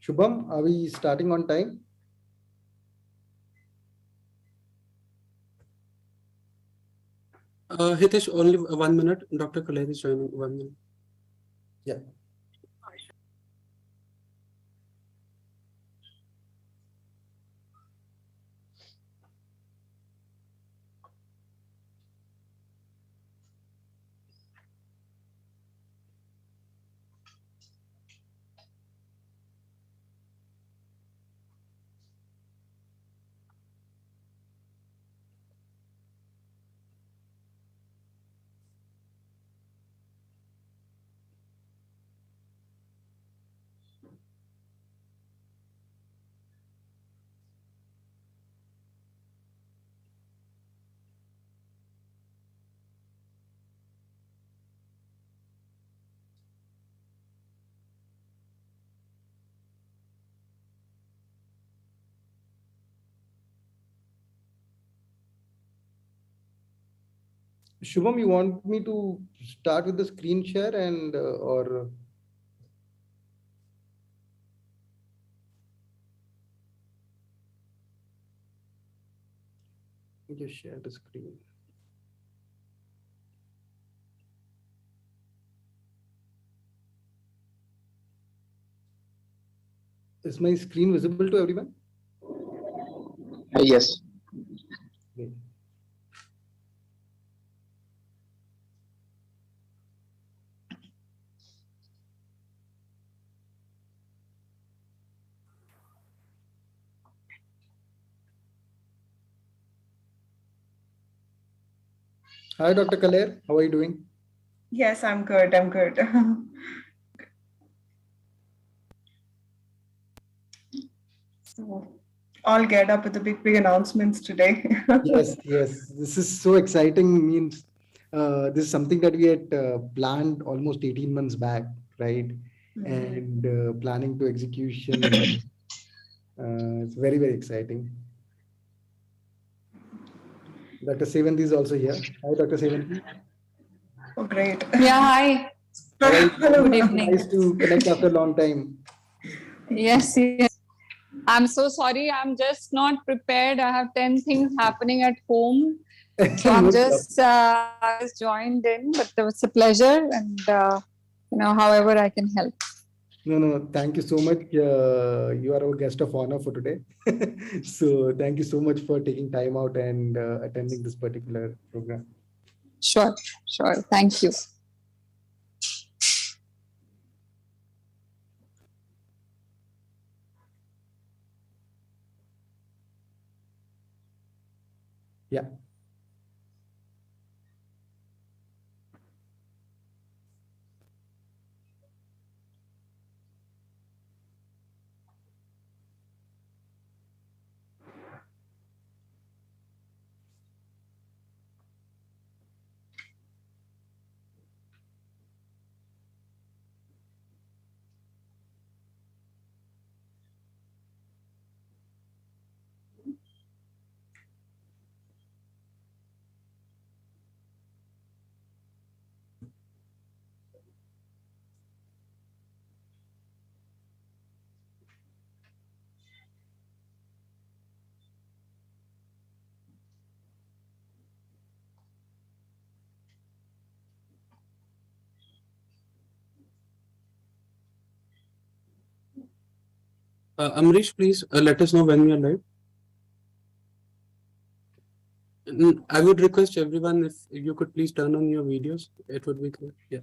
Shubham, are we starting on time? Hitesh, only 1 minute. Dr. Khaled is joining. 1 minute. Yeah. Shubham, you want me to start with the screen share and or just share the screen? Is my screen visible to everyone? Yes. Great. Hi, Dr. Kaler. How are you doing? Yes, I'm good. I'm good. So, all get up with the big announcements today. Yes, yes. This is so exciting. Means this is something that we had planned almost 18 months back, right? And planning to execution. It's very, very exciting. Dr. Sevanti is also here. Hi, Dr. Sevanti. Oh, great. Yeah, hi. How are you? Good evening. Nice to connect after a long time. Yes, yes. I'm so sorry. I'm just not prepared. I have 10 things happening at home. So I'm No just, I was joined in, but it was a pleasure. And, however I can help. No. Thank you so much. You are our guest of honor for today. So thank you so much for taking time out and attending this particular program. Sure. Thank you. Yeah. Amrish, please let us know when we are live. I would request everyone if you could please turn on your videos. It would be great. Yeah.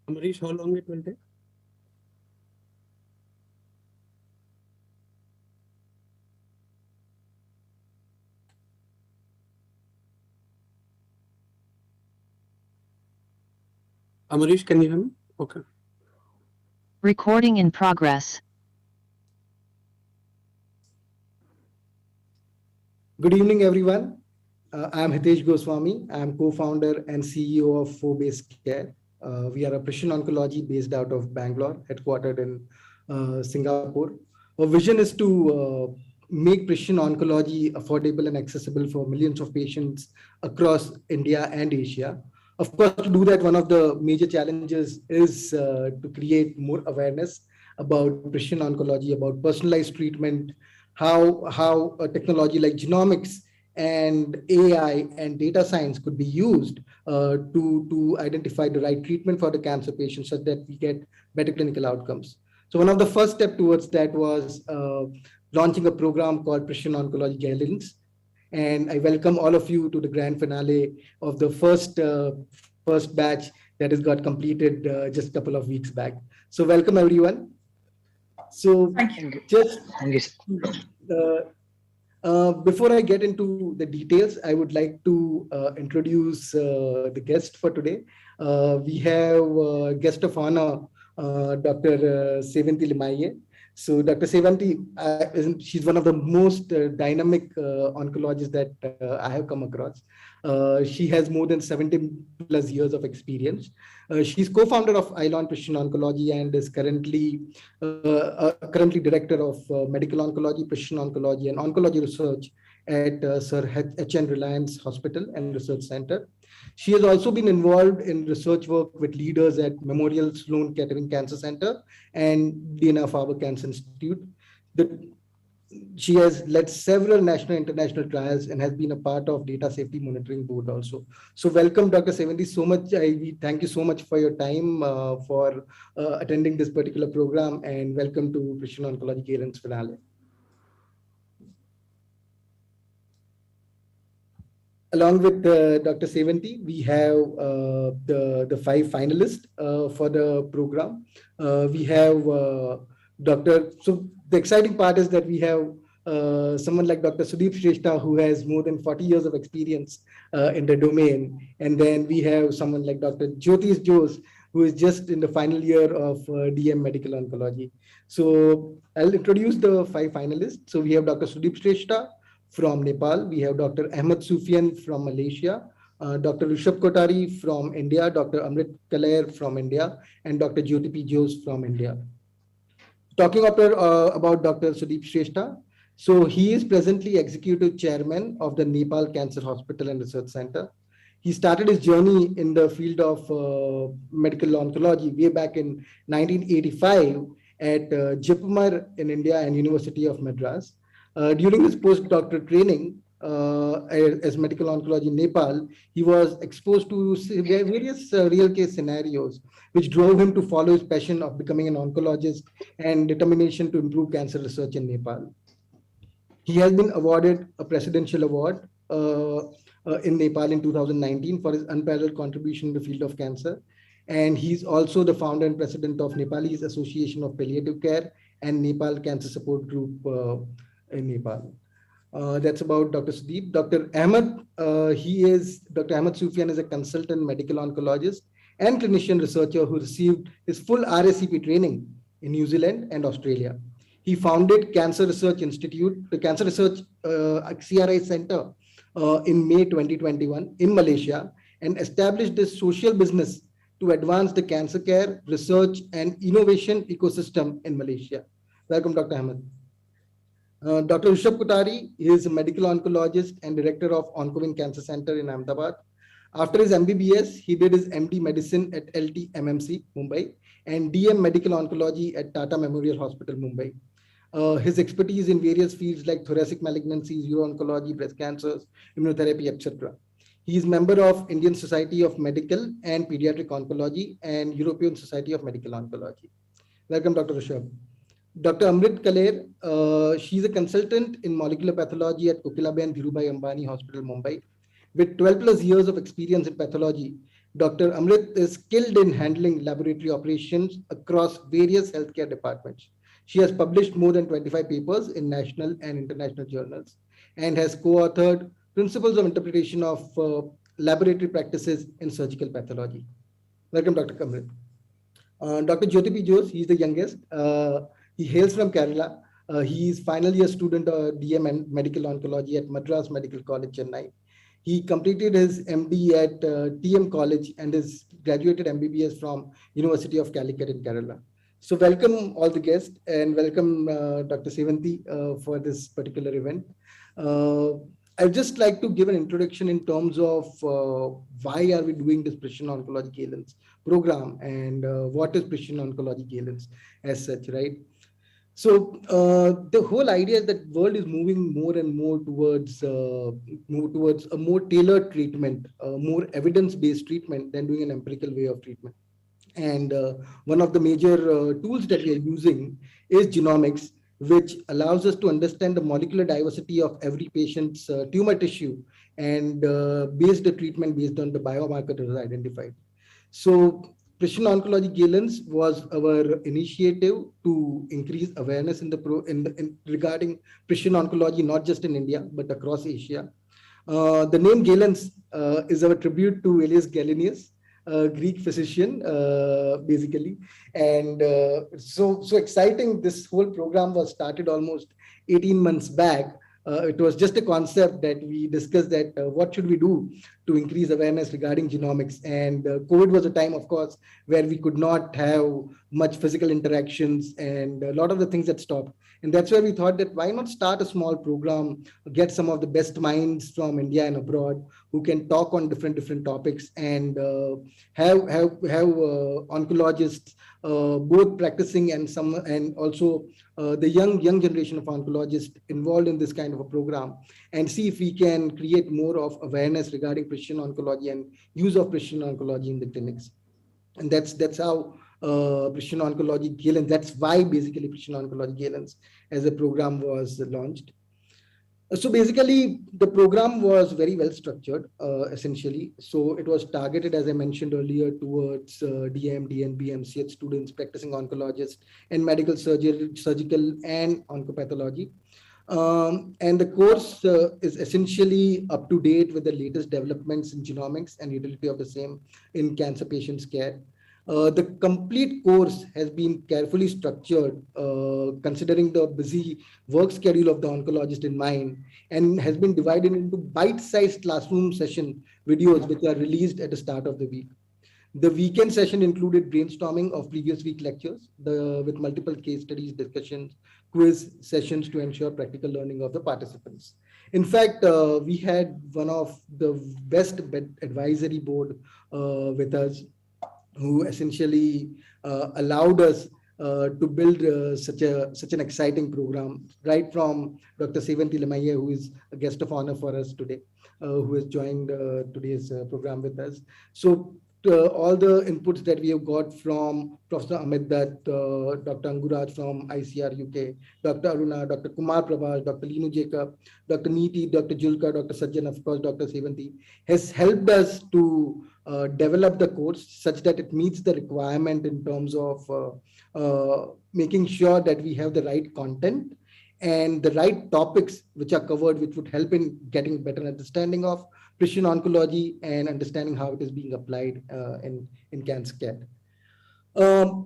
Amarish, how long it will take? Amarish, can you hear me? Okay. Recording in progress. Good evening, everyone. I'm Hitesh Goswami. I'm co-founder and CEO of 4Base Care. We are a precision oncology based out of Bangalore, headquartered in Singapore. Our vision is to make precision oncology affordable and accessible for millions of patients across India and Asia. Of course, to do that, one of the major challenges is to create more awareness about precision oncology, about personalized treatment, how a technology like genomics and AI and data science could be used to identify the right treatment for the cancer patient so that we get better clinical outcomes. So one of the first steps towards that was launching a program called Precision Oncology Galens. And I welcome all of you to the grand finale of the first batch that has got completed just a couple of weeks back. So welcome everyone. So just before I get into the details, I would like to introduce the guest for today. We have guest of honor, Dr. Sevanti Limaye. So Dr. Sevanti, she's one of the most dynamic oncologists that I have come across. She has more than 70 plus years of experience. She's co-founder of Aelius Precision Oncology and is currently director of medical oncology, precision oncology, and oncology research at Sir H.N. Reliance Hospital and Research Center. She has also been involved in research work with leaders at Memorial Sloan Kettering Cancer Center and Dana-Farber Cancer Institute. She has led several national and international trials and has been a part of Data Safety Monitoring Board also. So welcome, Dr. Sevanti, so much. We thank you so much for your time, for attending this particular program, and welcome to Precision Oncology Galens finale. Along with Dr. Sevanti, we have the 5 finalists for the program. We have so the exciting part is that we have someone like Dr. Sudeep Shrestha, who has more than 40 years of experience in the domain. And then we have someone like Dr. Jyotish Jose, who is just in the final year of DM Medical Oncology. So I'll introduce the 5 finalists. So we have Dr. Sudeep Shrestha from Nepal. We have Dr. Ahmed Sufian from Malaysia, Dr. Rishabh Kotari from India, Dr. Amrit Kalair from India, and Dr. Jyoti Jose from India. Talking about Dr. Sudeep Shrestha, so he is presently executive chairman of the Nepal Cancer Hospital and Research Center. He started his journey in the field of medical oncology way back in 1985 at Jipmar in India and University of Madras. During his postdoctoral training as medical oncology in Nepal, he was exposed to various real case scenarios, which drove him to follow his passion of becoming an oncologist and determination to improve cancer research in Nepal. He has been awarded a presidential award in Nepal in 2019 for his unparalleled contribution in the field of cancer. And he's also the founder and president of Nepalese Association of Palliative Care and Nepal Cancer Support Group in Nepal. That's about Dr. Sudeep. Dr. Ahmed, Dr. Ahmed Sufian is a consultant medical oncologist and clinician researcher who received his full RACP training in New Zealand and Australia. He founded Cancer Research Institute, the Cancer Research CRI Center in May 2021 in Malaysia, and established this social business to advance the cancer care, research, and innovation ecosystem in Malaysia. Welcome, Dr. Ahmed. Dr. Rishabh Kotari is a medical oncologist and director of Oncovin Cancer Center in Ahmedabad. After his MBBS, he did his MD Medicine at LT MMC, Mumbai, and DM Medical Oncology at Tata Memorial Hospital, Mumbai. His expertise in various fields like thoracic malignancies, uro-oncology, breast cancers, immunotherapy, etc. He is member of Indian Society of Medical and Pediatric Oncology and European Society of Medical Oncology. Welcome, Dr. Rishabh. Dr. Amrit Kalair, she's a consultant in molecular pathology at Kokilaben Dhirubhai Ambani Hospital, Mumbai. With 12 plus years of experience in pathology, Dr. Amrit is skilled in handling laboratory operations across various healthcare departments. She has published more than 25 papers in national and international journals and has co-authored Principles of Interpretation of Laboratory Practices in Surgical Pathology. Welcome, Dr. Amrit. Dr. Jyotipi Jose, he's the youngest. He hails from Kerala. He is final year student DM and Medical Oncology at Madras Medical College, Chennai. He completed his MD at TM College and is graduated MBBS from University of Calicut in Kerala. So welcome all the guests and welcome Dr. Sevanti for this particular event. I'd just like to give an introduction in terms of why are we doing this Precision Oncology Galens program and what is Precision Oncology Galens as such, right? So the whole idea is that world is moving more and more towards a more tailored treatment, more evidence-based treatment than doing an empirical way of treatment. And one of the major tools that we are using is genomics, which allows us to understand the molecular diversity of every patient's tumor tissue and base the treatment based on the biomarker that is identified. So Precision Oncology Galens was our initiative to increase awareness regarding precision oncology, not just in India, but across Asia. The name Galens is our tribute to Aelius Galenus, Greek physician, basically. And so exciting. This whole program was started almost 18 months back. It was just a concept that we discussed that what should we do to increase awareness regarding genomics. And COVID was a time, of course, where we could not have much physical interactions and a lot of the things that stopped. And that's where we thought that why not start a small program, get some of the best minds from India and abroad who can talk on different topics and have oncologists both practicing and also the young generation of oncologists involved in this kind of a program, and see if we can create more of awareness regarding precision oncology and use of precision oncology in the clinics. And that's how Precision Oncology Galens, that's why basically Precision Oncology Galens as a program was launched. So basically, the program was very well structured, essentially. So it was targeted, as I mentioned earlier, towards DM, DNB, MCH students, practicing oncologists, and medical surgery, surgical and oncopathology. And the course is essentially up to date with the latest developments in genomics and utility of the same in cancer patients' care. The complete course has been carefully structured, considering the busy work schedule of the oncologist in mind, and has been divided into bite-sized classroom session videos, which are released at the start of the week. The weekend session included brainstorming of previous week lectures, with multiple case studies, discussions, quiz sessions to ensure practical learning of the participants. In fact, we had one of the best advisory board with us, who essentially allowed us to build such an exciting program, right from Dr. Sevanti Lemaye, who is a guest of honor for us today, who has joined today's program with us. So all the inputs that we have got from Professor Amit Dutt, Dr. Anguraj from ICR UK, Dr. Aruna, Dr. Kumar Prabhas, Dr. Linu Jacob, Dr. Neeti, Dr. Julka, Dr. Sajjan, of course, Dr. Sevanti, has helped us to develop the course such that it meets the requirement in terms of making sure that we have the right content and the right topics which are covered, which would help in getting better understanding of precision oncology and understanding how it is being applied in cancer care.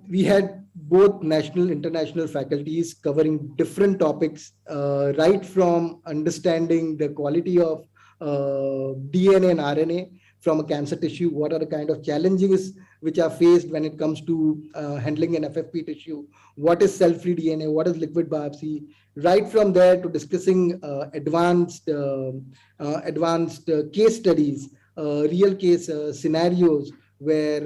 We had both national, international faculties covering different topics, right from understanding the quality of DNA and RNA from a cancer tissue, what are the kind of challenges which are faced when it comes to handling an FFP tissue, what is cell-free DNA, what is liquid biopsy, right from there to discussing advanced case studies, real case scenarios where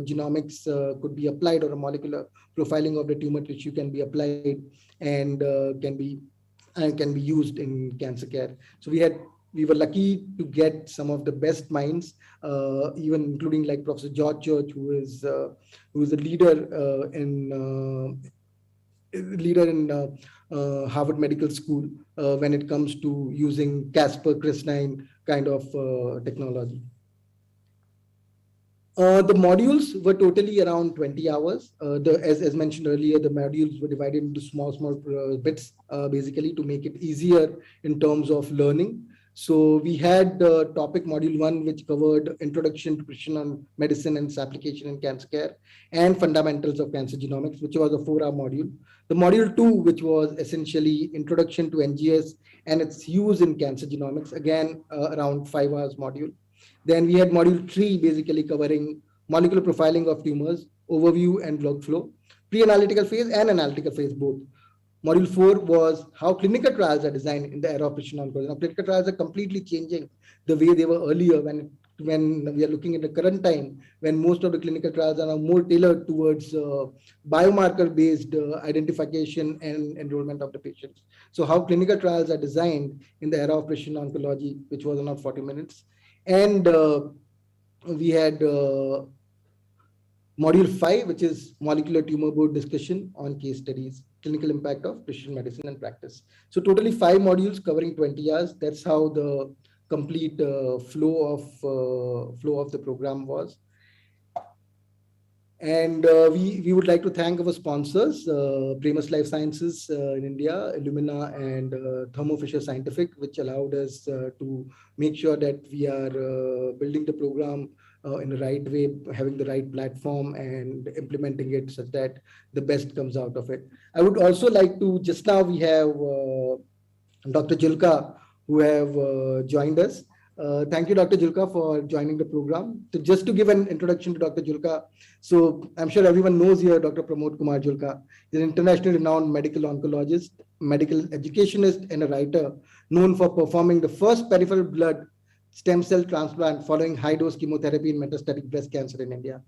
genomics could be applied, or a molecular profiling of the tumor tissue can be applied and can be used in cancer care. So we were lucky to get some of the best minds, even including like Professor George Church, who is a leader in Harvard Medical School when it comes to using CRISPR, Cas9 kind of technology. The modules were totally around 20 hours. As mentioned earlier, the modules were divided into small bits, basically to make it easier in terms of learning. So we had topic module 1, which covered introduction to precision medicine and its application in cancer care, and fundamentals of cancer genomics, which was a 4-hour module. The module 2, which was essentially introduction to NGS and its use in cancer genomics, again around 5 hours module. Then we had module 3, basically covering molecular profiling of tumors, overview and workflow, pre-analytical phase and analytical phase both. Module 4 was how clinical trials are designed in the era of precision oncology. Now, clinical trials are completely changing the way they were earlier when we are looking at the current time, when most of the clinical trials are now more tailored towards biomarker-based identification and enrollment of the patients. So how clinical trials are designed in the era of precision oncology, which was around 40 minutes. And we had module 5, which is molecular tumor board discussion on case studies, clinical impact of precision medicine and practice. So totally 5 modules covering 20 hours. That's how the complete flow of the program was. And we would like to thank our sponsors, Primus Life Sciences in India, Illumina, and Thermo Fisher Scientific, which allowed us to make sure that we are building the program in the right way, having the right platform and implementing it such that the best comes out of it. I would also like to, just now we have Dr. Julka, who have joined us. Thank you, Dr. Julka, for joining the program. So just to give an introduction to Dr. Julka, so I'm sure everyone knows here Dr. Pramod Kumar Julka. He's an internationally renowned medical oncologist, medical educationist, and a writer known for performing the first peripheral blood stem cell transplant following high-dose chemotherapy in metastatic breast cancer in India.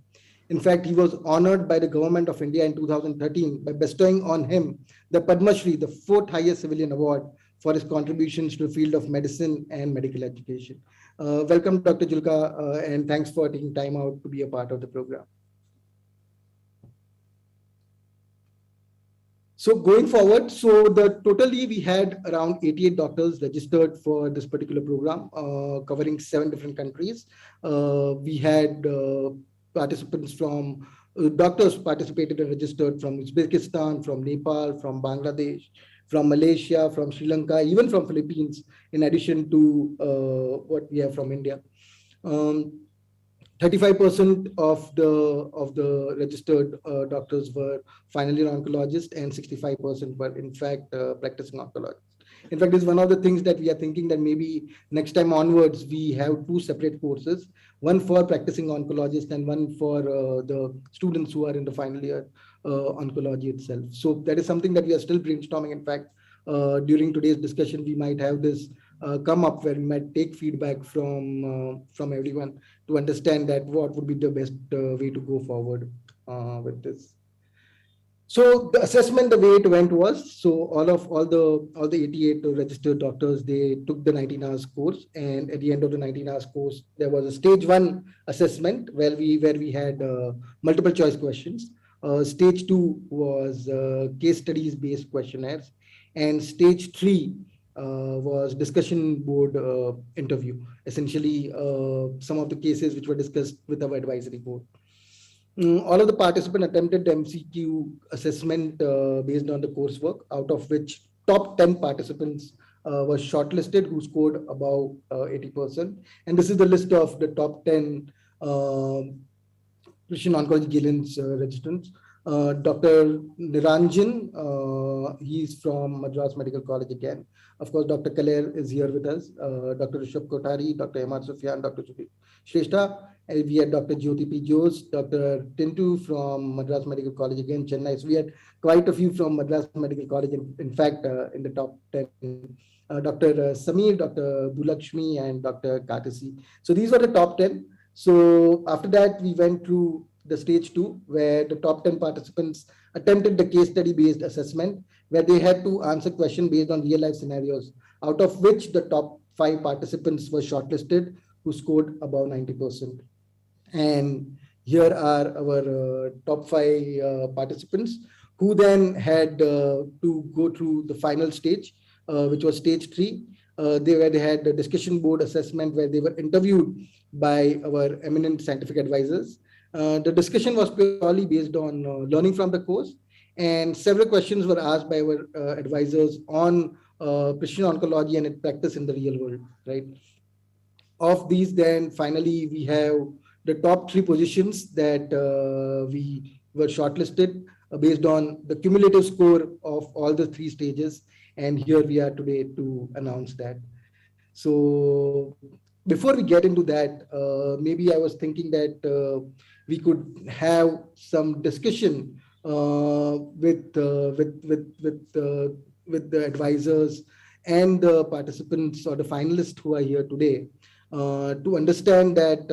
In fact, he was honored by the government of India in 2013 by bestowing on him the Padma Shri, the 4th highest civilian award, for his contributions to the field of medicine and medical education. Welcome, Dr. Julka, and thanks for taking time out to be a part of the program. So going forward, so totally we had around 88 doctors registered for this particular program, covering 7 different countries. We had participants from, doctors participated and registered from Uzbekistan, from Nepal, from Bangladesh, from Malaysia, from Sri Lanka, even from Philippines, in addition to what we have from India. 35% of the registered doctors were final year oncologists, and 65% were in fact practicing oncologists. In fact, this is one of the things that we are thinking that maybe next time onwards we have 2 separate courses, one for practicing oncologists and one for the students who are in the final year oncology itself. So that is something that we are still brainstorming. In fact, during today's discussion, we might have this come up where we might take feedback from everyone to understand that what would be the best way to go forward with this. So the assessment, the way it went was, so all the 88 registered doctors, they took the 19 hours course, and at the end of the 19 hours course, there was a stage 1 assessment where we had multiple choice questions. Stage 2 was case studies based questionnaires, and stage 3 was discussion board interview, essentially some of the cases which were discussed with our advisory board. All of the participants attempted the MCQ assessment based on the coursework, out of which top 10 participants were shortlisted who scored above 80%. And this is the list of the top 10 Precision Oncology Galens registrants. Dr. Niranjan, he's from Madras Medical College again. Of course, Dr. Kaler is here with us. Dr. Rishabh Kothari, Dr. Emad Sufyan, Dr. Sudeep Shrestha. And we had Dr. Jyoti P. Jose, Dr. Tintu from Madras Medical College again, Chennai. So we had quite a few from Madras Medical College. In fact, in the top 10, Dr. Samir, Dr. Bulakshmi, and Dr. Katasi. So these were the top 10. So after that, we went through the stage 2, where the top 10 participants attempted the case study based assessment, where they had to answer questions based on real life scenarios, out of which the top 5 participants were shortlisted who scored above 90%. And here are our top 5 participants who then had to go through the final stage, which was stage 3. They had a discussion board assessment where they were interviewed by our eminent scientific advisors. The discussion was purely based on learning from the course, and several questions were asked by our advisors on precision oncology and its practice in the real world, right? Of these, then finally we have the top 3 positions that we were shortlisted based on the cumulative score of all the 3 stages, and here we are today to announce that. So before we get into that, maybe I was thinking that we could have some discussion with the advisors and the participants or the finalists who are here today, to understand that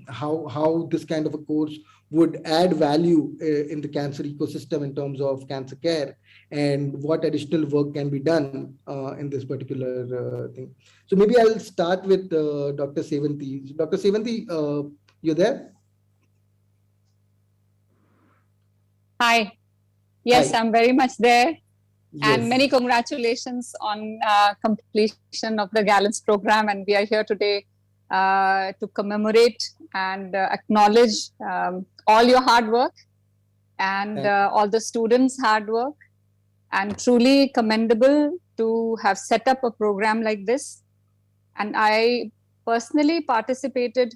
how this kind of a course would add value in the cancer ecosystem in terms of cancer care, and what additional work can be done in this particular thing. So maybe I'll start with Dr. Sevanti. Dr. Sevanti, you there? Hi. Yes, Hi. I'm very much there. Yes. And many congratulations on completion of the Galens program. And we are here today to commemorate and acknowledge all your hard work and all the students' hard work. And truly commendable to have set up a program like this. And I personally participated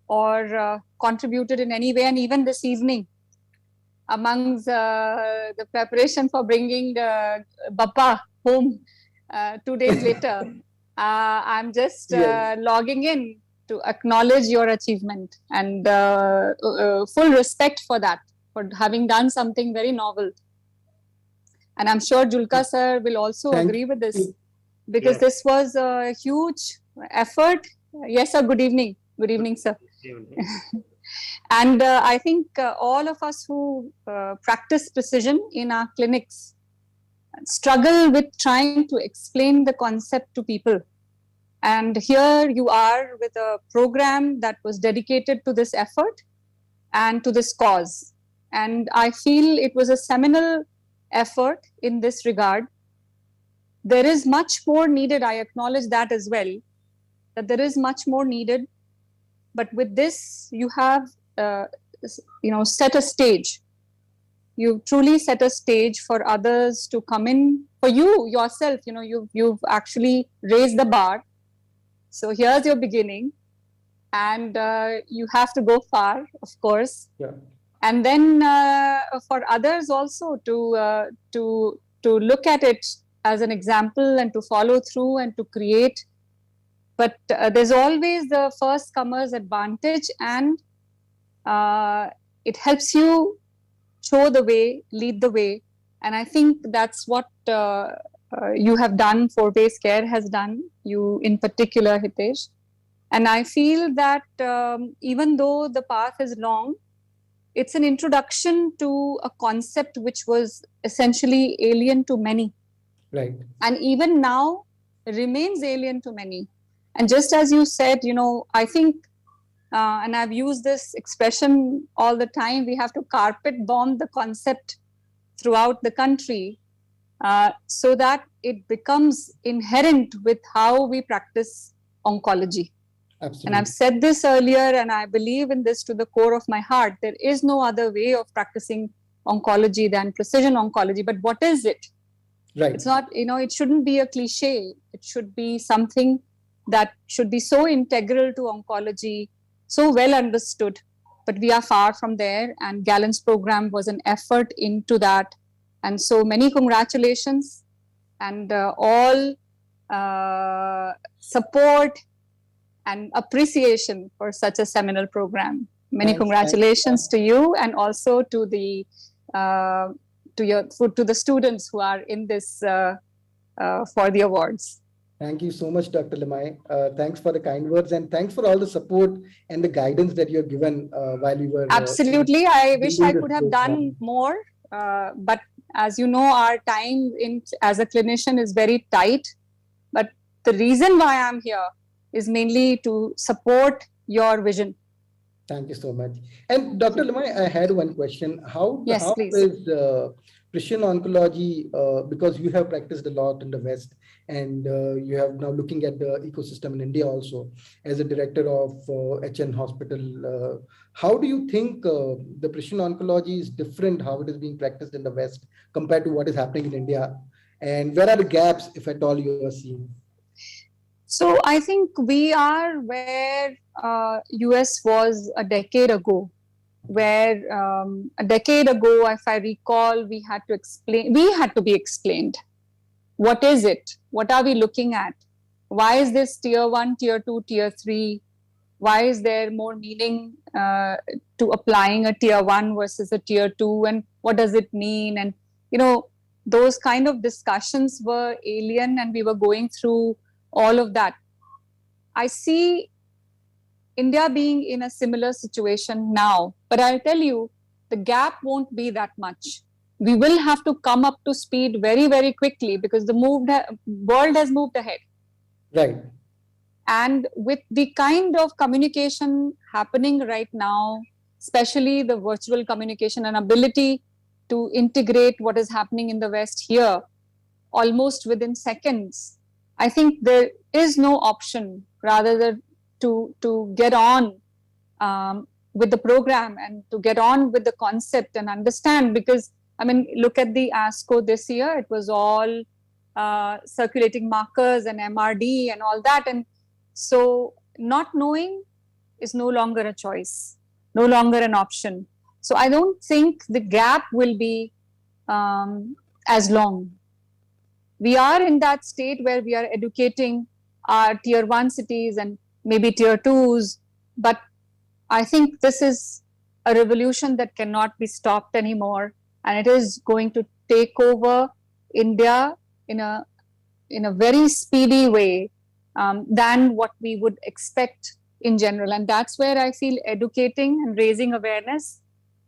or contributed in any way, and even this evening, amongst the preparation for bringing Bappa home 2 days later. I'm just logging in to acknowledge your achievement, and full respect for that, for having done something very novel. And I'm sure Julka sir will also agree with this, because this was a huge effort. Yes, sir. Good evening. Good evening, sir. And I think all of us who practice precision in our clinics struggle with trying to explain the concept to people. And here you are with a program that was dedicated to this effort and to this cause. And I feel it was a seminal effort in this regard. There is much more needed. I acknowledge that as well, that there is much more needed. But with this, you have set a stage. You've truly set a stage for others to come in. For you yourself, you've actually raised the bar. So here's your beginning, and you have to go far, of course. Yeah. And then for others also to look at it as an example and to follow through and to create. But there's always the first comer's advantage, and it helps you show the way, lead the way. And I think that's what you have done, Four-Base Care has done, you in particular, Hitesh. And I feel that even though the path is long, it's an introduction to a concept which was essentially alien to many. Right. And even now remains alien to many. And just as you said, I think, and I've used this expression all the time, we have to carpet bomb the concept throughout the country so that it becomes inherent with how we practice oncology. Absolutely. And I've said this earlier, and I believe in this to the core of my heart. There is no other way of practicing oncology than precision oncology. But what is it? Right. It's not, it shouldn't be a cliche. It should be something that should be so integral to oncology, so well understood. But we are far from there. And Galen's program was an effort into that. And so many congratulations, and all support and appreciation for such a seminal program. Many congratulations to you, and also to the to the students who are in this for the awards. Thank you so much, Dr. Limai. Thanks for the kind words, and thanks for all the support and the guidance that you have given while we were. Absolutely, I wish I could have done more, but as you know, our time as a clinician is very tight. But the reason why I'm here is mainly to support your vision. Thank you so much. And Dr. Limai, I had one question. How please. is precision oncology, because you have practiced a lot in the West, and you have now looking at the ecosystem in India also as a director of HN Hospital. How do you think the precision oncology is different, how it is being practiced in the West compared to what is happening in India? And where are the gaps, if at all, you are seeing? So I think we are where US was a decade ago, where a decade ago, if I recall, we had to be explained. What is it? What are we looking at? Why is this tier 1, tier 2, tier 3? Why is there more meaning to applying a tier 1 versus a tier 2? And what does it mean? And, those kind of discussions were alien, and we were going through all of that. I see India being in a similar situation now, but I'll tell you, the gap won't be that much. We will have to come up to speed very, very quickly because the world has moved ahead. Right. And with the kind of communication happening right now, especially the virtual communication and ability to integrate what is happening in the West here almost within seconds, I think there is no option rather than to get on with the program and to get on with the concept and understand. Because, I mean, look at the ASCO this year, it was all circulating markers and MRD and all that. And so not knowing is no longer a choice, no longer an option. So I don't think the gap will be as long. We are in that state where we are educating our tier 1 cities and maybe tier 2s, but I think this is a revolution that cannot be stopped anymore, and it is going to take over India in a very speedy way than what we would expect in general. And that's where I feel educating and raising awareness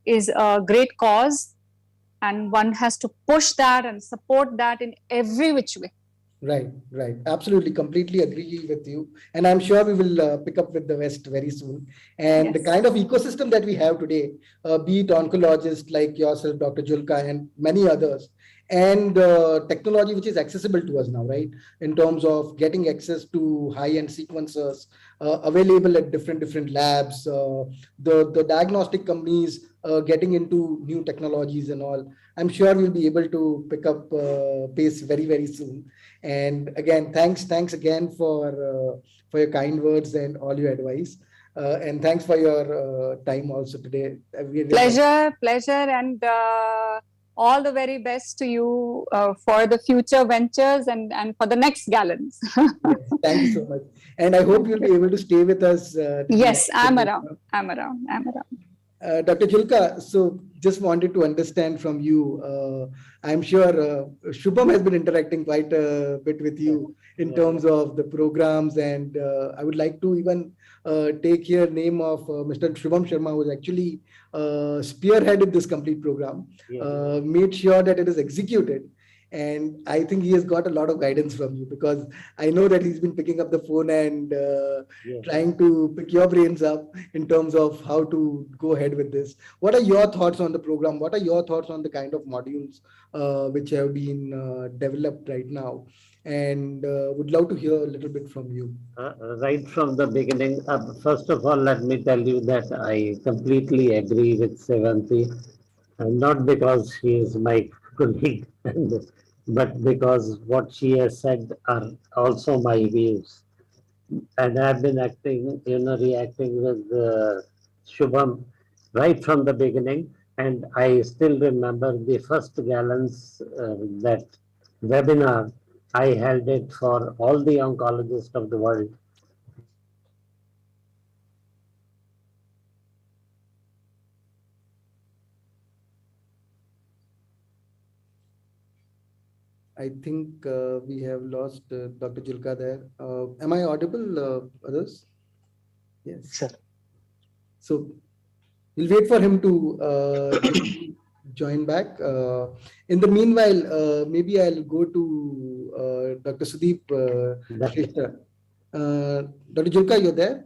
is a great cause, and one has to push that and support that in every which way. Right, right. Absolutely, completely agree with you. And I'm sure we will pick up with the West very soon. And Yes. the kind of ecosystem that we have today, be it oncologists like yourself, Dr. Julka, and many others, and technology which is accessible to us now, right? In terms of getting access to high-end sequencers available at different labs, the diagnostic companies getting into new technologies and all. I'm sure we'll be able to pick up pace very, very soon. And again, thanks again for your kind words and all your advice. And thanks for your time also today. Pleasure, and all the very best to you for the future ventures and for the next Galens. Yes, thank you so much. And I hope you'll be able to stay with us. Yes, I'm around. Dr. Julka, so just wanted to understand from you. I'm sure Shubham has been interacting quite a bit with you in terms of the programs, and I would like to even take here name of Mr. Shubham Sharma, who has actually spearheaded this complete program, made sure that it is executed. And I think he has got a lot of guidance from you, because I know that he's been picking up the phone and trying to pick your brains up in terms of how to go ahead with this. What are your thoughts on the program? What are your thoughts on the kind of modules which have been developed right now? And would love to hear a little bit from you. Right from the beginning, first of all, let me tell you that I completely agree with Sevanti, not because she is my colleague, but because what she has said are also my views. And I've been reacting with Shubham right from the beginning. And I still remember the first Galens, that webinar, I held it for all the oncologists of the world. I think we have lost Dr. Julka there. Am I audible, others? Yes. Sir. So we'll wait for him to join back. In the meanwhile, maybe I'll go to Dr. Sudeep Shrestha. Dr. Julka, you're there?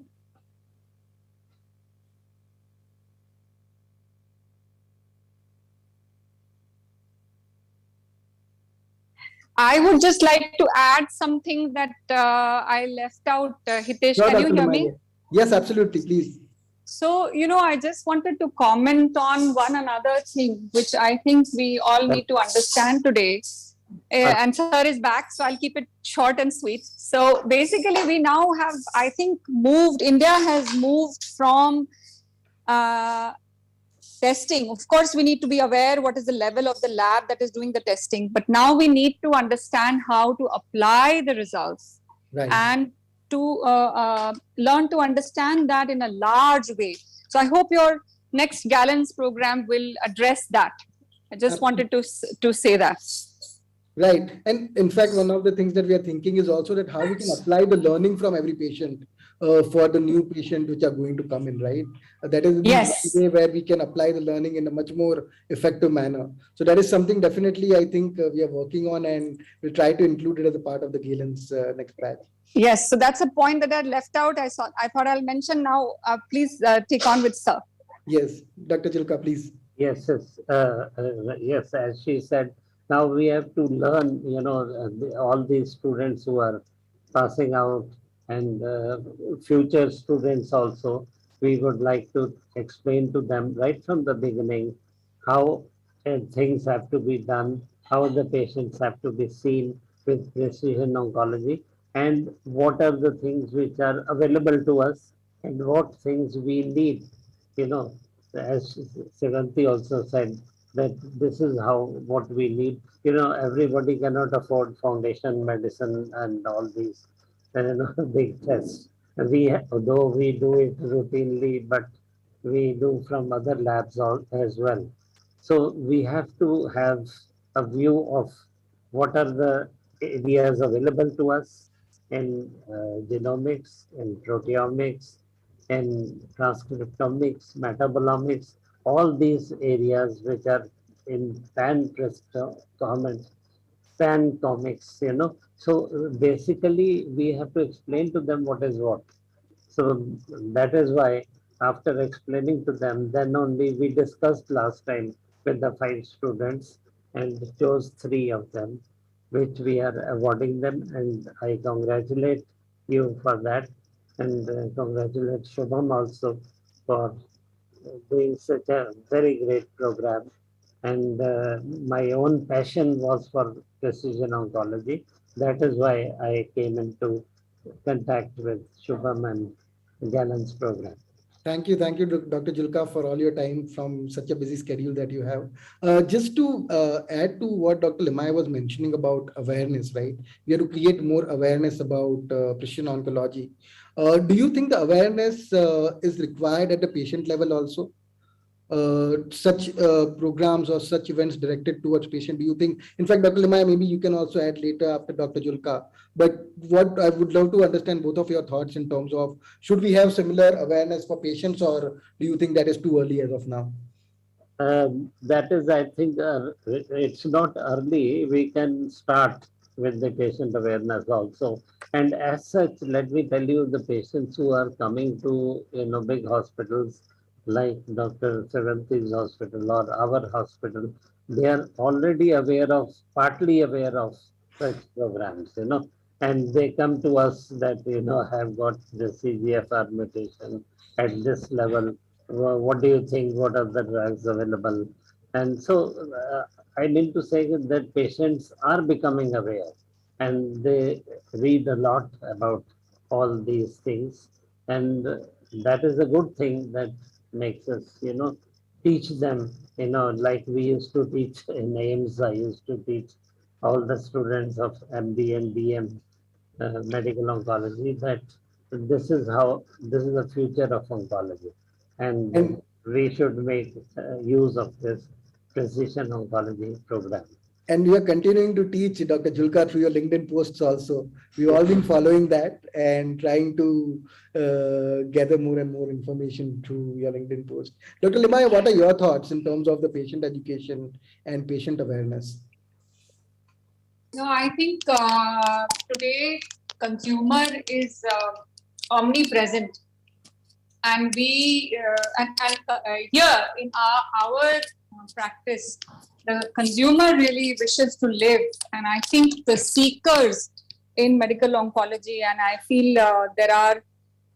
I would just like to add something that I left out. Hitesh, Sure, can you Dr. hear Limaya. me? Yes, absolutely. Please. So, I just wanted to comment on one another thing, which I think we all need to understand today. And sir is back, so I'll keep it short and sweet. So basically, we now have, I think, India has moved from testing. Of course, we need to be aware what is the level of the lab that is doing the testing, but now we need to understand how to apply the results Right. and to learn to understand that in a large way. So I hope your next Galens program will address that. I just wanted to say that. Right. And in fact, one of the things that we are thinking is also that how we can apply the learning from every patient for the new patient which are going to come in, right? That is the Yes. way where we can apply the learning in a much more effective manner. So that is something definitely I think we are working on, and we'll try to include it as a part of the Galen's next batch. Yes, so that's a point that I left out. I thought I'll mention now. Please take on with sir. Yes, Dr. Chilka, please. Yes, yes, yes. As she said, now we have to learn. All these students who are passing out and future students also. We would like to explain to them right from the beginning how things have to be done, how the patients have to be seen with precision oncology, and what are the things which are available to us and what things we need. You know, as Sevanti also said, that this is what we need. Everybody cannot afford foundation medicine and all these big tests. Though we do it routinely, but we do from other labs as well. So we have to have a view of what are the areas available to us in genomics, in proteomics, in transcriptomics, metabolomics, all these areas which are in pan-comics. So basically, we have to explain to them what is what. So that is why, after explaining to them, then only we discussed last time with the 5 students and chose 3 of them, which we are awarding them. And I congratulate you for that, and congratulate Shubham also for doing such a very great program. And my own passion was for precision oncology. That is why I came into contact with Shubham and Galen's program. Thank you, Dr. Julka, for all your time from such a busy schedule that you have. Just to add to what Dr. Limaya was mentioning about awareness, right? We have to create more awareness about precision oncology. Do you think the awareness is required at the patient level also? Such programs or such events directed towards patient, do you think? In fact, Dr. Limaya, maybe you can also add later after Dr. Julka. But what I would love to understand both of your thoughts in terms of, should we have similar awareness for patients, or do you think that is too early as of now? That is, I think, it's not early. We can start with the patient awareness also. And as such, let me tell you, the patients who are coming to big hospitals like Dr. Sevanti's hospital or our hospital, they are already partly aware of such programs. And they come to us that, have got the CGFR mutation at this level. What do you think? What are the drugs available? And so I mean to say that patients are becoming aware, and they read a lot about all these things. And that is a good thing that makes us, teach them, like we used to teach in AIMS. I used to teach all the students of MD and BM medical oncology that this is the future of oncology, and And we should make use of this precision oncology program. and we are continuing to teach, Dr. Julka, through your LinkedIn posts also. We've all been following that and trying to gather more and more information through your LinkedIn post. Dr. Limaya, what are your thoughts in terms of the patient education and patient awareness? No, I think today consumer is omnipresent, and we here in our practice, the consumer really wishes to live. And I think the seekers in medical oncology, and I feel there are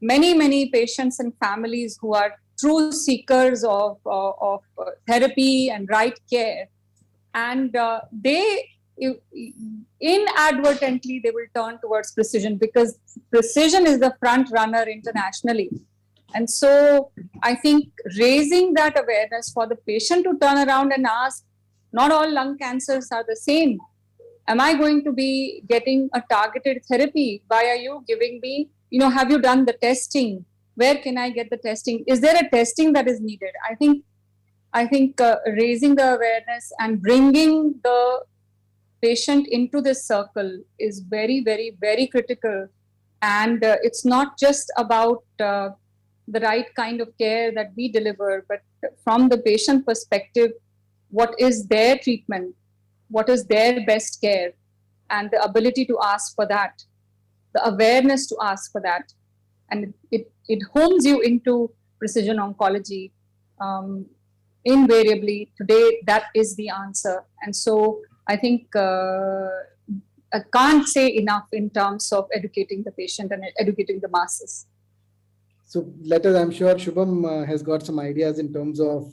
many patients and families who are true seekers of therapy and right care. And they inadvertently they will turn towards precision, because precision is the front runner internationally. And so I think raising that awareness for the patient to turn around and ask, not all lung cancers are the same. Am I going to be getting a targeted therapy? Why are you giving me, have you done the testing? Where can I get the testing? Is there a testing that is needed? I think raising the awareness and bringing the patient into this circle is very critical. And it's not just about the right kind of care that we deliver, but from the patient perspective, what is their treatment? What is their best care? And the ability to ask for that, the awareness to ask for that. And it homes you into precision oncology. Invariably, today, that is the answer. And so I think I can't say enough in terms of educating the patient and educating the masses. So I'm sure Shubham has got some ideas in terms of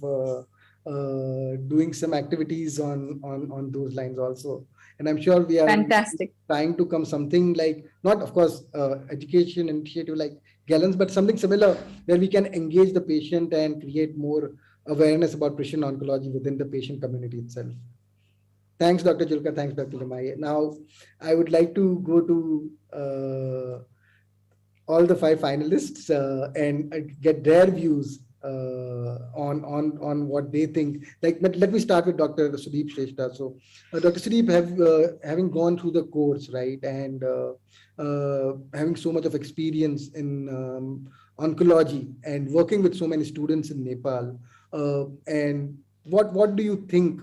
doing some activities on those lines also. And I'm sure we are fantastic trying to come something like, not of course education initiative like Galens, but something similar where we can engage the patient and create more awareness about precision oncology within the patient community itself. Thanks, Dr. Julka. Thanks, Dr. Limaye. Now, I would like to go to all the 5 finalists and get their views on what they think. Like, let me start with Dr. Sudeep Shrestha. So, Dr. Sudeep, having gone through the course, right, and having so much of experience in oncology and working with so many students in Nepal, and what do you think?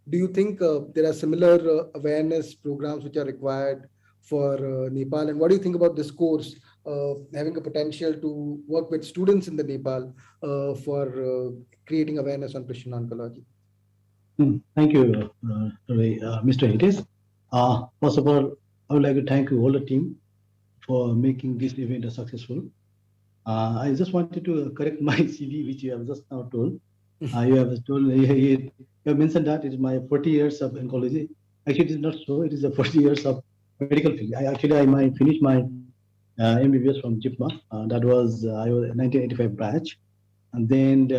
Do you think there are similar awareness programs which are required for Nepal? And what do you think about this course having a potential to work with students in the Nepal for creating awareness on precision oncology? Thank you, Mr. Hides. First of all, I would like to thank all the team for making this event successful. I just wanted to correct my CV, which you have just now told. You have mentioned that it is my 40 years of oncology. Actually, it is not so. It is the 40 years of medical field. I finished my MBBS from JIPMA. That was I was 1985 batch, and then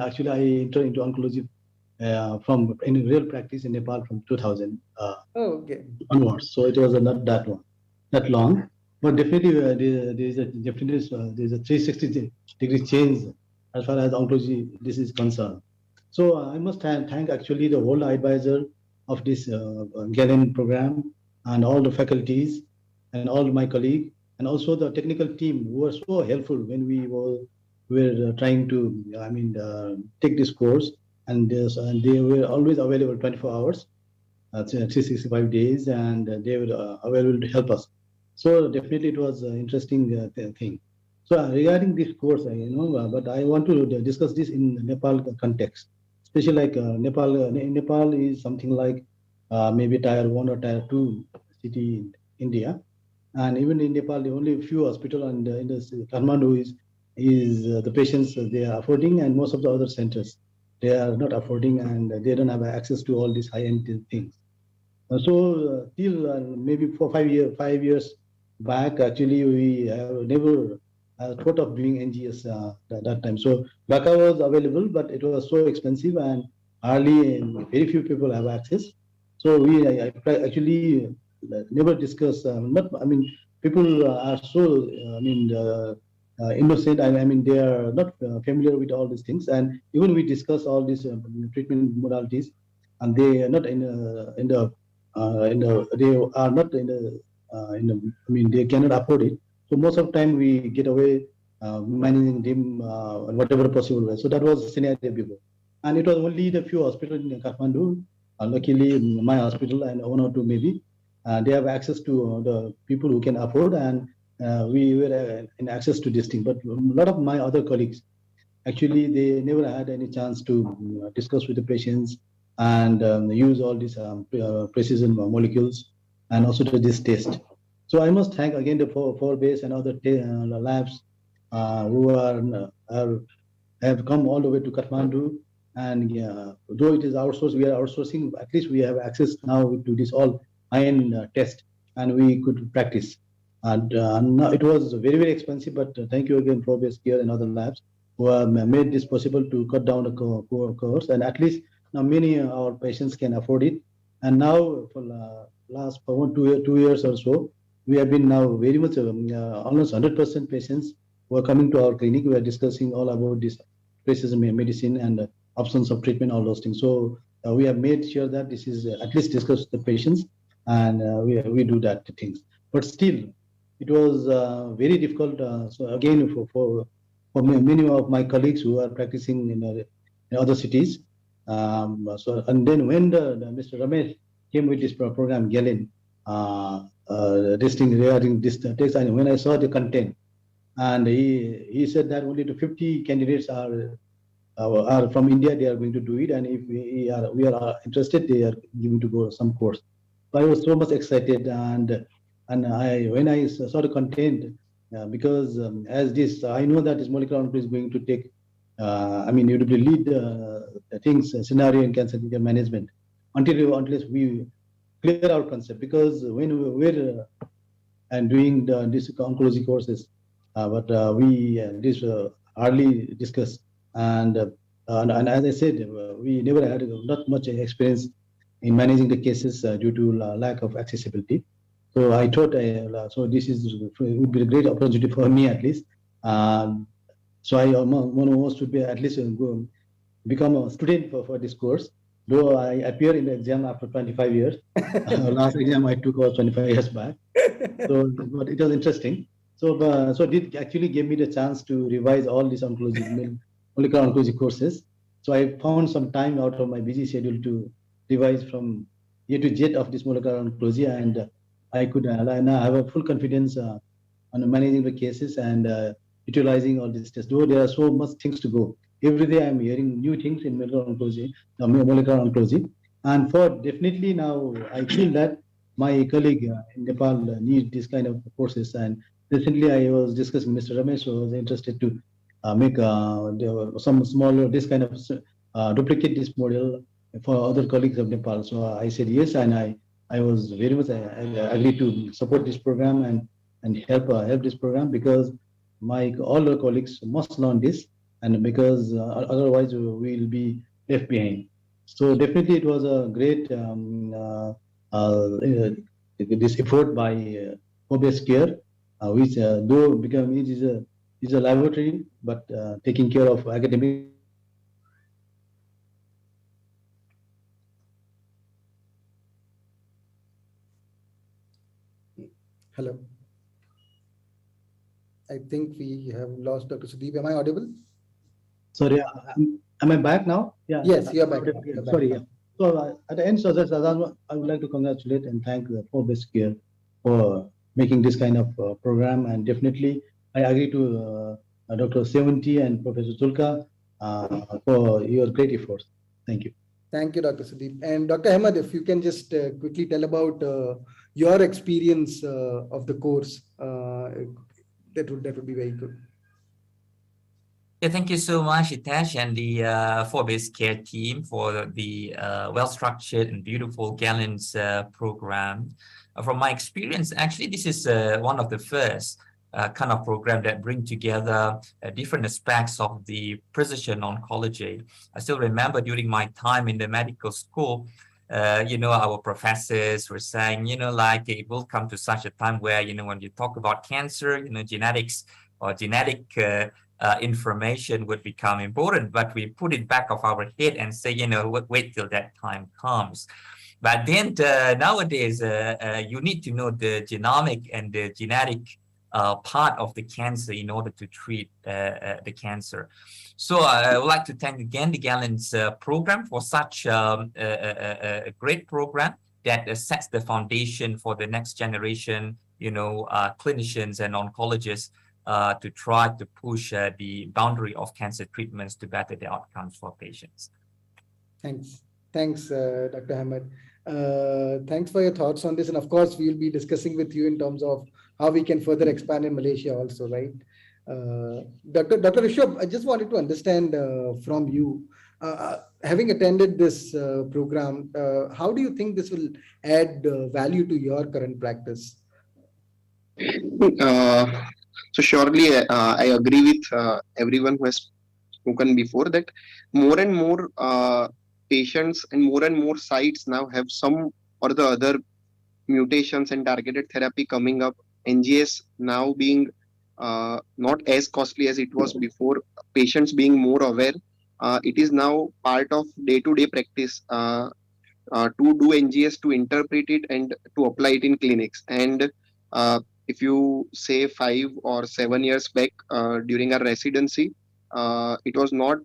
actually I entered into oncology from in real practice in Nepal from 2000 onwards. So it was not that long, but definitely there is a 360-degree change as far as oncology this is concerned. So I must thank actually the whole advisor of this Galen program and all the faculties and all my colleagues and also the technical team who were so helpful when we were trying to take this course, and they were always available 24 hours, 365 days, and they were available to help us. So definitely it was an interesting thing. So regarding this course, but I want to discuss this in Nepal context, especially like Nepal is something like maybe tier 1 or tier 2 city in India, and even in Nepal, the only few hospital and in the Kathmandu is the patients they are affording, and most of the other centers they are not affording, and they don't have access to all these high-end things. So till maybe 5 years back, actually we have never thought of doing NGS at that time. So BACA was available, but it was so expensive, and hardly very few people have access. So we actually never discuss. People are so innocent. They are not familiar with all these things, and even we discuss all these treatment modalities, and they are not they cannot afford it. So most of the time we get away managing them whatever possible way. So that was the scenario before, and it was only the few hospitals in Kathmandu. Luckily, my hospital and 1 or 2 maybe they have access to the people who can afford, and we were in access to this thing. But a lot of my other colleagues, actually, they never had any chance to discuss with the patients and use all these precision molecules and also do this test. So I must thank again the Forbase and other labs who have come all the way to Kathmandu. And though it is outsourced, we are outsourcing. At least we have access now to this all iron test, and we could practice. And now it was very expensive, but thank you again, Forbase Care and other labs who have made this possible to cut down the cost. And at least now many of our patients can afford it. And now for last 2 years or so, we have been now very much almost 100% patients who are coming to our clinic. We are discussing all about this precision medicine and options of treatment, all those things. So we have made sure that this is at least discussed with the patients, and we do that things. But still, it was very difficult. So again, for many of my colleagues who are practicing in other cities. And then when Mr. Ramesh came with this program, Galen, this thing regarding this text, and when I saw the content, and he said that only 50 candidates are from India, they are going to do it, and if we are interested, they are going to go some course. So I was so much excited, and when I saw the content, because as this, I know that this molecular oncology is going to take, you will lead things, scenario in cancer care management unless we clear our concept. Because when we're doing this oncology courses, but we this hardly discussed, and as I said, we never had not much experience in managing the cases due to lack of accessibility. So I thought, so this would be a great opportunity for me at least. So I almost would be at least become a student for this course. Though I appear in the exam after 25 years. Last exam I took was 25 years back. So, but it was interesting. So, so it actually gave me the chance to revise all these molecular oncology courses. So I found some time out of my busy schedule to revise from A to Z of this molecular oncology, and I could now have a full confidence on managing the cases and utilizing all these tests. Though there are so much things to go. Every day I'm hearing new things in molecular oncology, and for definitely now I feel that my colleague in Nepal need this kind of courses. And recently I was discussing Mr. Ramesh, who was interested to make some smaller this kind of duplicate this model for other colleagues of Nepal. So I said yes, and I was very much agreed to support this program and help this program, because all the colleagues must learn this, and because otherwise we will be left behind. So definitely it was a great this effort by Forbase Care, which though become it is a laboratory, but taking care of academic. Hello. I think we have lost Dr. Sudeep. Am I audible? Sorry, am I back now? Yeah. Yes, you're back. Sorry. Yeah. So at the end, so I would like to congratulate and thank the Forbase Care for making this kind of program, and definitely I agree to Dr. Sevanti and Professor Zulka for your great efforts. Thank you. Thank you, Dr. Sudeep. And Dr. Ahmed, if you can just quickly tell about your experience of the course, that would be very good. Yeah, thank you so much, Hitesh, and the Forbase Care team for the well-structured and beautiful Galens program. From my experience, actually, this is one of the first kind of program that bring together different aspects of the precision oncology. I still remember during my time in the medical school, our professors were saying, like it will come to such a time where, when you talk about cancer, genetics or genetic information would become important, but we put it back of our head and say, wait till that time comes. But then nowadays, you need to know the genomic and the genetic part of the cancer in order to treat the cancer. So I would like to thank again the Galens program for such a great program that sets the foundation for the next generation, clinicians and oncologists to try to push the boundary of cancer treatments to better the outcomes for patients. Thanks. Thanks, Dr. Ahmed. Thanks for your thoughts on this. And of course, we'll be discussing with you in terms of how we can further expand in Malaysia also, right? Dr. Rishabh, I just wanted to understand from you, having attended this program, how do you think this will add value to your current practice? So surely, I agree with everyone who has spoken before that more and more patients and more sites now have some or the other mutations and targeted therapy coming up. NGS now being not as costly as it was before, patients being more aware. It is now part of day-to-day practice to do NGS, to interpret it and to apply it in clinics. And if you say 5 or 7 years back during our residency, it was not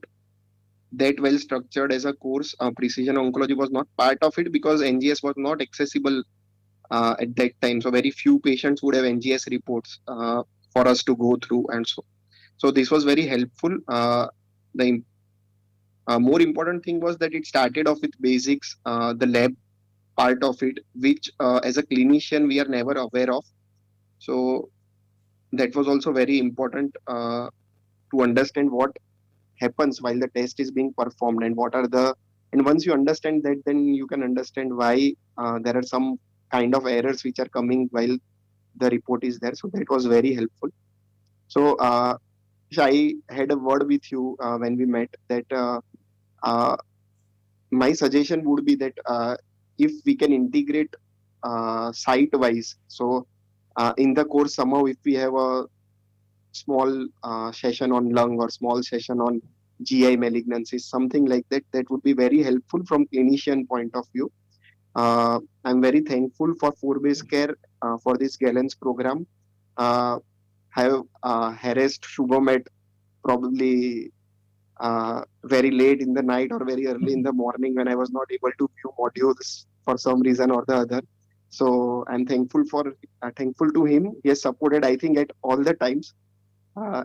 that well structured as a course. Precision oncology was not part of it because NGS was not accessible at that time. So very few patients would have NGS reports for us to go through, and so this was very helpful. The more important thing was that it started off with basics, the lab part of it, which as a clinician we are never aware of. So that was also very important to understand what happens while the test is being performed and what are the, and once you understand that, then you can understand why there are some kind of errors which are coming while the report is there. So that was very helpful. So I had a word with you when we met that my suggestion would be that if we can integrate site wise, so in the course somehow if we have a small session on lung or small session on GI malignancies, something like that, that would be very helpful from clinician point of view. I'm very thankful for 4-Base Care for this Galens program. I have harassed Shubham at probably very late in the night or very early in the morning when I was not able to view modules for some reason or the other. So I'm thankful to him. He has supported, I think, at all the times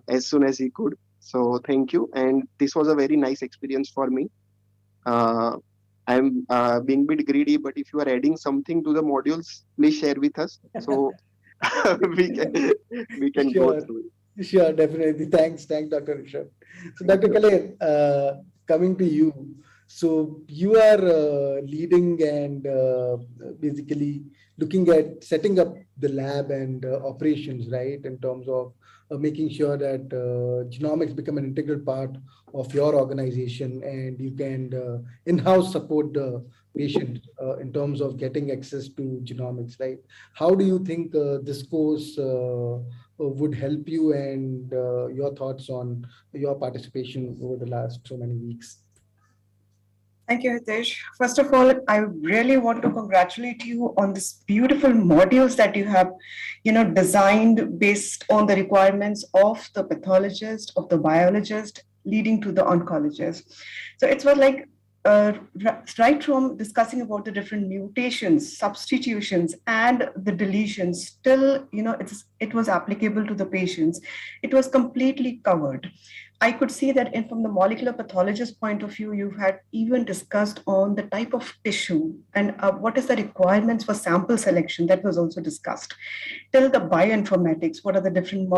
as soon as he could. So thank you. And this was a very nice experience for me. I'm being a bit greedy, but if you are adding something to the modules, please share with us. So we can go through it. Sure, definitely. Thanks, Dr. Rishabh. So, Dr. Galen, coming to you. So, you are leading and basically looking at setting up the lab and operations, right? In terms of making sure that genomics become an integral part of your organization, and you can in-house support the patient in terms of getting access to genomics, right? How do you think this course would help you, and your thoughts on your participation over the last so many weeks? Thank you, Hitesh. First of all, I really want to congratulate you on this beautiful modules that you have, designed based on the requirements of the pathologist, of the biologist, leading to the oncologist. So it was like right from discussing about the different mutations, substitutions, and the deletions, till it was applicable to the patients. It was completely covered. I could see that from the molecular pathologist point of view, you had even discussed on the type of tissue and what is the requirements for sample selection. That was also discussed. Till the bioinformatics, what are the different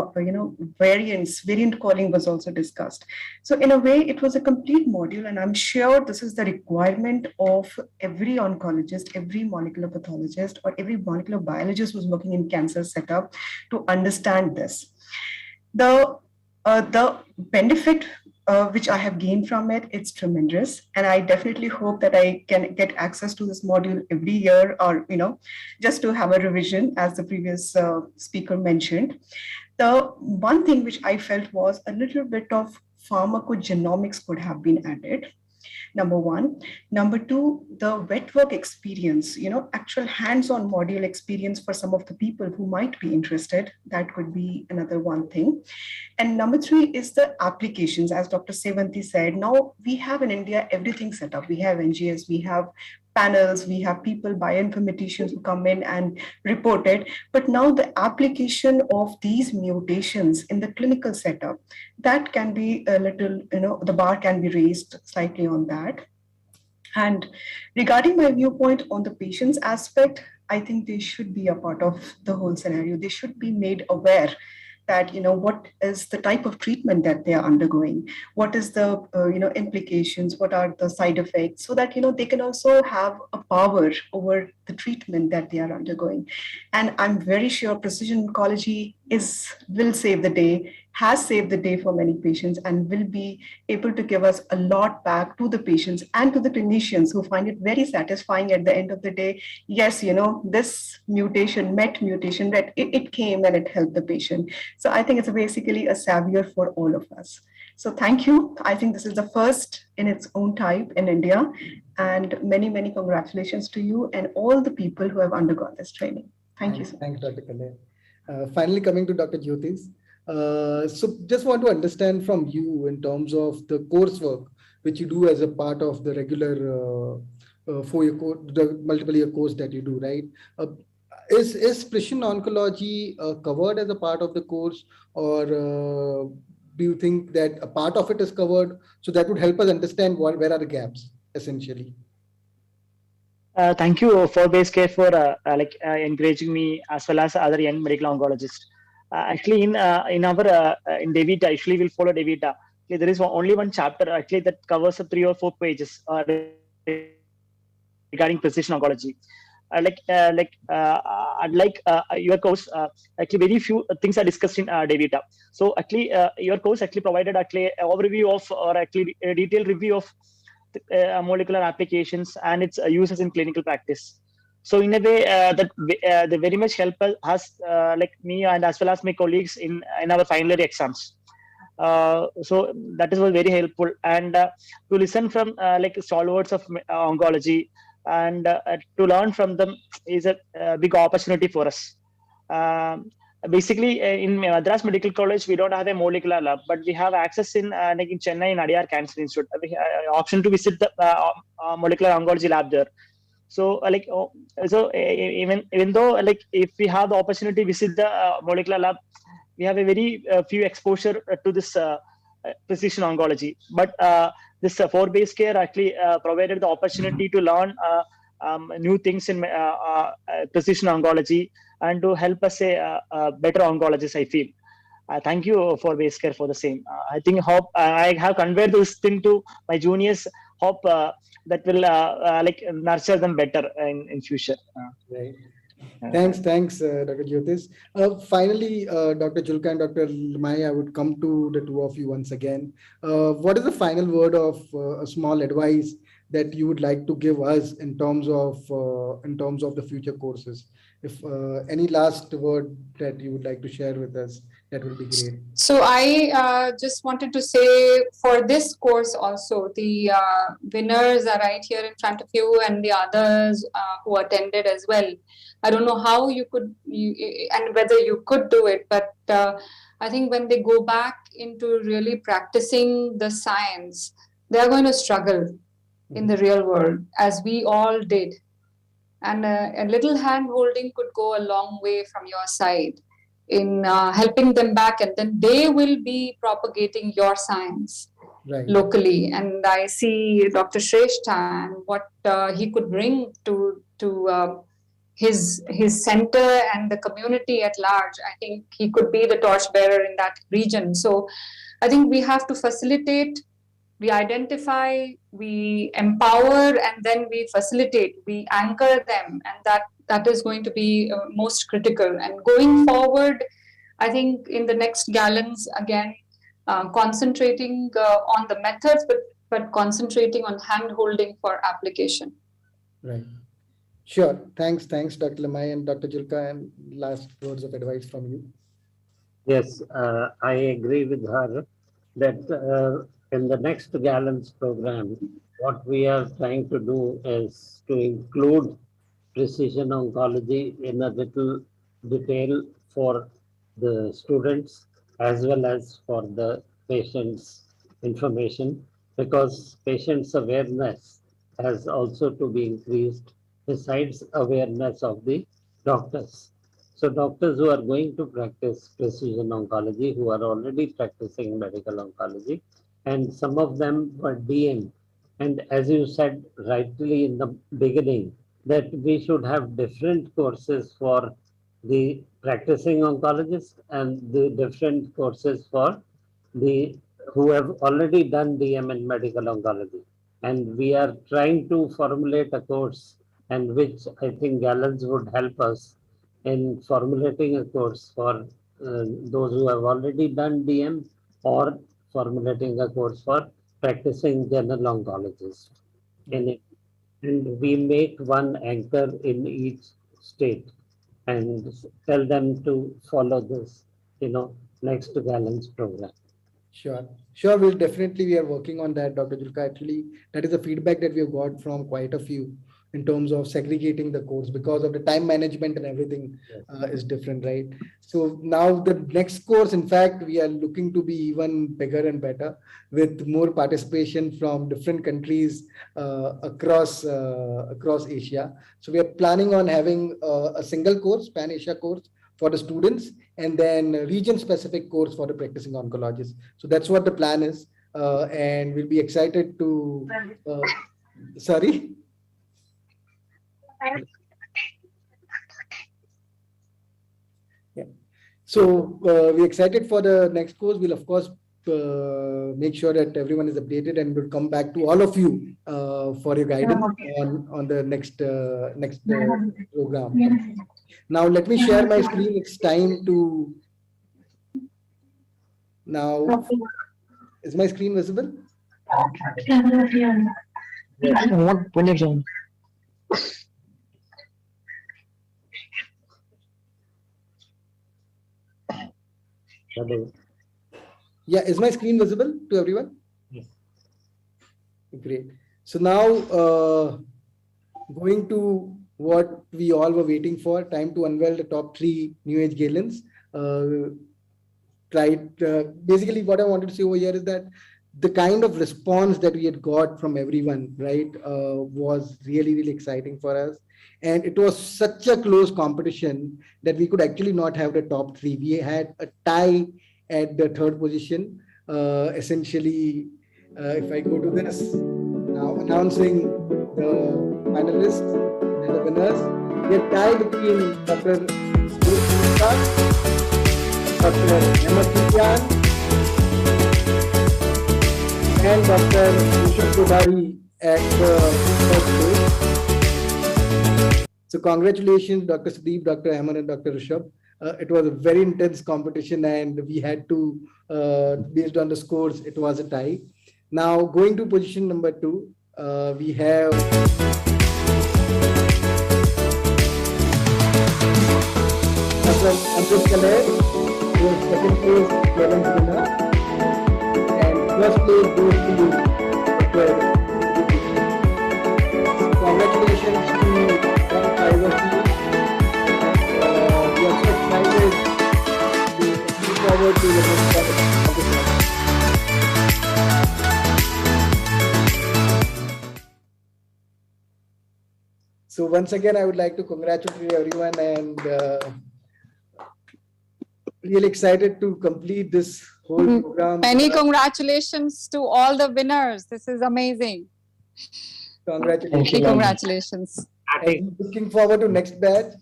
variant calling was also discussed. So in a way, it was a complete module, and I'm sure this is the requirement of every oncologist, every molecular pathologist, or every molecular biologist who's working in cancer setup to understand this. The benefit which I have gained from it, it's tremendous. And I definitely hope that I can get access to this module every year, or, just to have a revision, as the previous speaker mentioned. The one thing which I felt was a little bit of pharmacogenomics could have been added. Number one. Number two, the wet work experience, actual hands-on module experience for some of the people who might be interested. That could be another one thing. And number three is the applications. As Dr. Sevanti said, now we have in India everything set up. We have NGS, we have panels, we have people, bioinformaticians who come in and report it. But now the application of these mutations in the clinical setup, that can be a little, the bar can be raised slightly on that. And regarding my viewpoint on the patient's aspect, I think they should be a part of the whole scenario. They should be made aware that, what is the type of treatment that they are undergoing, what is the implications, what are the side effects, so that they can also have a power over the treatment that they are undergoing. And I'm very sure precision oncology will save the day, has saved the day for many patients, and will be able to give us a lot back to the patients and to the clinicians who find it very satisfying at the end of the day. Yes, this MET mutation, that it came and it helped the patient. So I think it's basically a savior for all of us. So thank you. I think this is the first in its own type in India, and many, many congratulations to you and all the people who have undergone this training. Thank you so much. Thanks, Dr. Kale. Finally, coming to Dr. Jyotis. So just want to understand from you in terms of the coursework which you do as a part of the regular 4-year course, the multiple year course that you do, right? Is Precision Oncology covered as a part of the course, or do you think that a part of it is covered? So that would help us understand where are the gaps essentially. Thank you for base care for encouraging me as well as other young medical oncologists. Actually, in our in DeVita, actually we'll follow DeVita. Okay, there is only one chapter actually that covers 3 or 4 pages regarding precision oncology. Your course, actually very few things are discussed in DeVita. So actually, your course actually provided actually an overview of, or actually a detailed review of molecular applications and its uses in clinical practice. So in a way that they very much help us, like me and as well as my colleagues in our final year exams. So that is very helpful, and to listen from stalwarts of oncology and to learn from them is a big opportunity for us. Basically, in Madras Medical College, we don't have a molecular lab, but we have access in Chennai in Adyar Cancer Institute. We have option to visit the molecular oncology lab there. So even though if we have the opportunity to visit the molecular lab, we have a very few exposure to this precision oncology. But this 4 base care actually provided the opportunity to learn new things in precision oncology and to help us say better oncologists, I feel. Thank you for base care for the same. I hope I have conveyed this thing to my juniors. Hope that will nurture them better in future. Right. Thanks, Dr. Jyotis. Finally, Dr. Julka and Dr. Limai, I would come to the two of you once again. What is the final word of a small advice that you would like to give us in terms of the future courses? If any last word that you would like to share with us, that would be great. So I just wanted to say for this course also, the winners are right here in front of you, and the others who attended as well. I don't know how you could, and whether you could do it, but I think when they go back into really practicing the science, they're going to struggle in the real world, as we all did. And a little hand holding could go a long way from your side in helping them back, and then they will be propagating your science locally. And I see Dr. Shrestha and what he could bring to his center and the community at large. I think he could be the torchbearer in that region. So I think we have to facilitate, we identify, we empower, and then we facilitate, we anchor them, and that is going to be most critical. And going forward, I think in the next Galens, again, concentrating on the methods, but concentrating on hand-holding for application. Right. Sure. Thanks, Dr. Limai and Dr. Julka, and last words of advice from you. Yes, I agree with her that in the next Galens program, what we are trying to do is to include precision oncology in a little detail for the students as well as for the patients' information, because patients' awareness has also to be increased besides awareness of the doctors. So doctors who are going to practice precision oncology, who are already practicing medical oncology, and some of them were DM'd And as you said rightly in the beginning, that we should have different courses for the practicing oncologist and the different courses for the who have already done DM in medical oncology. And we are trying to formulate a course, and which I think Galens would help us in formulating a course for those who have already done DM, or formulating a course for practicing general oncologist in it. And we make one anchor in each state and tell them to follow this, next Galens program. Sure. Sure. We'll definitely, we are working on that, Dr. Julka. Actually, that is the feedback that we have got from quite a few in terms of segregating the course because of the time management and everything is different, right? So now the next course, in fact, we are looking to be even bigger and better with more participation from different countries across Asia. So we are planning on having a single course, Pan Asia course for the students, and then region specific course for the practicing oncologists. So that's what the plan is. And we'll be excited to, sorry? Yeah. So we're excited for the next course. We'll of course make sure that everyone is updated, and we'll come back to all of you for your guidance on the next program. Now let me share my screen. It's time to now. Is my screen visible? Hello. Yeah, is my screen visible to everyone? Yes. Great. So now going to what we all were waiting for, time to unveil the top 3 new age Galens. Basically what I wanted to say over here is that the kind of response that we had got from everyone, right, was really, really exciting for us. And it was such a close competition that we could actually not have the top 3. We had a tie at the 3rd position. Essentially, if I go to this, now announcing the finalists and the winners, we had tie between Dr. Dr. Emma and Dr. Rishabh Kodari at the 1st place. So congratulations, Dr. Sudeep, Dr. Ahmed, and Dr. Rishabh. It was a very intense competition, and we had to, based on the scores, it was a tie. Now going to position number 2, we have Dr. Ankush Kaler, who was 2nd place Galen's winner, and 1st place goes to Dr. Congratulations to all 5 of you. We are so excited to look forward to the next part of the class. So once again, I would like to congratulate everyone, and really excited to complete this whole program. Many congratulations to all the winners. This is amazing. Congratulations. Congratulations. And looking forward to next batch.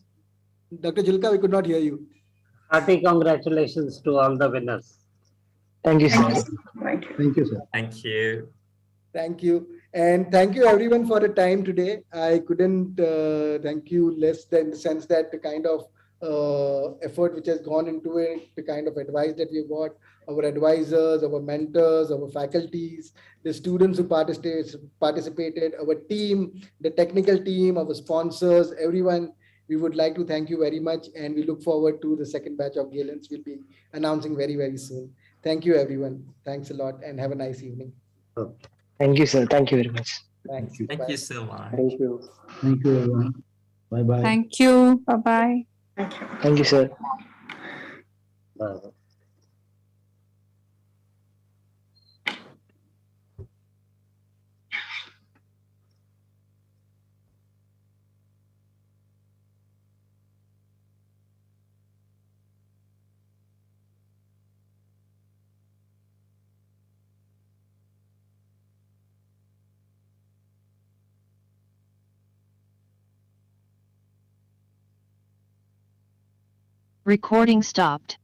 Dr. Julka, we could not hear you. Hearty congratulations to all the winners. Thank you, sir. Thank you, sir. Thank you. Thank you. And thank you everyone for the time today. I couldn't thank you less than the sense that the kind of effort which has gone into it, the kind of advice that we got, our advisors, our mentors, our faculties, the students who participated, our team, the technical team, our sponsors, everyone. We would like to thank you very much, and we look forward to the second batch of Galens we'll be announcing very, very soon. Thank you, everyone. Thanks a lot, and have a nice evening. Thank you, sir. Thank you very much. Thanks. Thank you so much. Thank you. Thank you, everyone. Bye-bye. Thank you. Bye-bye. Thank you, sir. Bye. Recording stopped.